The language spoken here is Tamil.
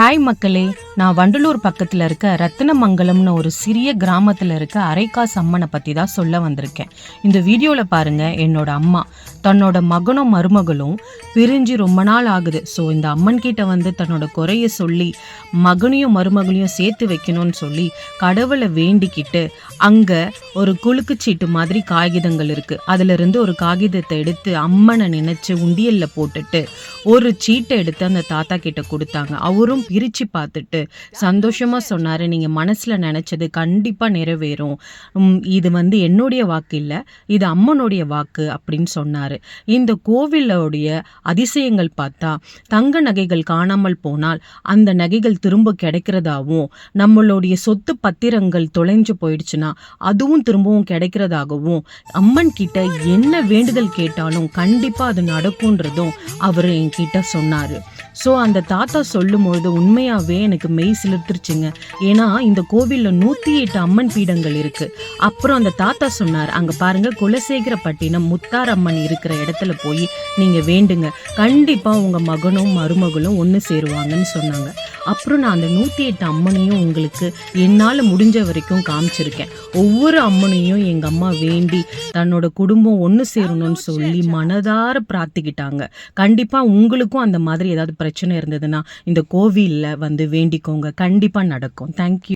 ஹாய் மக்களே, நான் வண்டலூர் பக்கத்தில் இருக்க ரத்தினமங்கலம்னு ஒரு சிறிய கிராமத்தில் இருக்க அரைக்காசு அம்மனை பற்றி தான் சொல்ல வந்திருக்கேன். இந்த வீடியோவில் பாருங்கள், என்னோட அம்மா தன்னோட மகனும் மருமகளும் பிரிஞ்சு ரொம்ப நாள் ஆகுது. ஸோ இந்த அம்மன் கிட்ட வந்து தன்னோட குறைய சொல்லி மகனையும் மருமகளையும் சேர்த்து வைக்கணும்னு சொல்லி கடவுளை வேண்டிக்கிட்டு அங்கே ஒரு குலுக்குச்சீட்டு மாதிரி காகிதங்கள் இருக்குது. அதிலிருந்து ஒரு காகிதத்தை எடுத்து அம்மனை நினச்சி உண்டியலில் போட்டுட்டு ஒரு சீட்டை எடுத்து அந்த தாத்தா கிட்ட கொடுத்தாங்க. அவரும் பிரித்து பார்த்துட்டு சந்தோஷமாக சொன்னார், நீங்கள் மனசில் நினச்சது கண்டிப்பாக நிறைவேறும். இது வந்து என்னுடைய வாக்கு இல்லை, இது அம்மனுடைய வாக்கு அப்படின்னு சொன்னார். இந்த கோவிலோடைய அதிசயங்கள் பார்த்தா, தங்க நகைகள் காணாமல் போனால் அந்த நகைகள் திரும்ப கிடைக்கிறதாகவும், நம்மளுடைய சொத்து பத்திரங்கள் தொலைஞ்சு போயிடுச்சுன்னா அதுவும் திரும்பவும் கிடைக்கிறதாகவும், அம்மன் கிட்ட என்ன வேண்டுதல் கேட்டாலும் கண்டிப்பாக அது நடக்கும்ன்றதும் அவர் என்கிட்ட சொன்னார். ஸோ அந்த தாத்தா சொல்லும்பொழுது உண்மையாகவே எனக்கு மெய் சிலிர்த்துருச்சுங்க. ஏன்னா இந்த கோவிலில் 108 அம்மன் பீடங்கள் இருக்குது. அப்புறம் அந்த தாத்தா சொன்னார், அங்கே பாருங்கள், குலசேகரப்பட்டினம் முத்தார் அம்மன் இருக்கிற இடத்துல போய் நீங்கள் வேண்டுங்க, கண்டிப்பாக உங்கள் மகனும் மருமகளும் ஒன்று சேருவாங்கன்னு சொன்னாங்க. அப்புறம் நான் அந்த 108 அம்மனையும் உங்களுக்கு என்னால் முடிஞ்ச வரைக்கும் காமிச்சிருக்கேன். ஒவ்வொரு அம்மனையும் எங்கள் அம்மா வேண்டி தன்னோட குடும்பம் ஒன்று சேரணும்னு சொல்லி மனதார பிரார்த்திக்கிட்டாங்க. கண்டிப்பாக உங்களுக்கும் அந்த மாதிரி ஏதாவது பிரச்சனை இருந்ததுன்னா இந்த கோவிலில் வந்து வேண்டிக்கோங்க, கண்டிப்பாக நடக்கும். தேங்க்யூ.